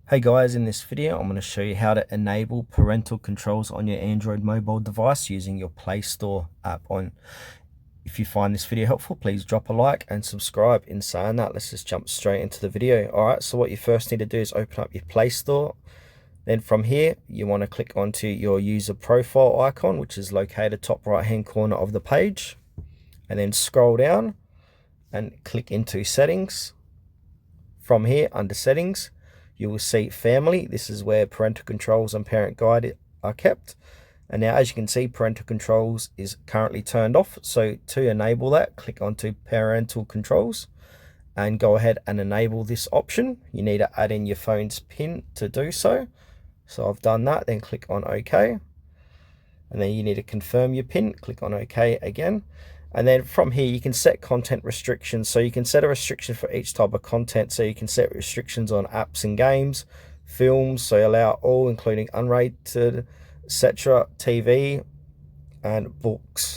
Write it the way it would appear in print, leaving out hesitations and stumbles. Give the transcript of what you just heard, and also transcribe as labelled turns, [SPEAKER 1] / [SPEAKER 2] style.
[SPEAKER 1] Hey guys, in this video I'm going to show you how to enable parental controls on your Android mobile device using your Play Store app on. If you find this video helpful, please drop a like and subscribe. In saying that, let's just jump straight into the video. Alright, so what you first need to do is open up your Play Store. Then from here, you want to click onto your user profile icon, which is located top right hand corner of the page. And then scroll down and click into settings. From here, under settings, you will see family. This is where parental controls and parent guide are kept. And now, as you can see, parental controls is currently turned off. So to enable that, click onto parental controls and go ahead and enable this option. You need to add in your phone's PIN to do so. So I've done that, then click on OK. And then you need to confirm your PIN, click on OK again. And then from here, you can set content restrictions. So you can set a restriction for each type of content. So you can set restrictions on apps and games, films, so you allow all, including unrated, etc., TV, and books.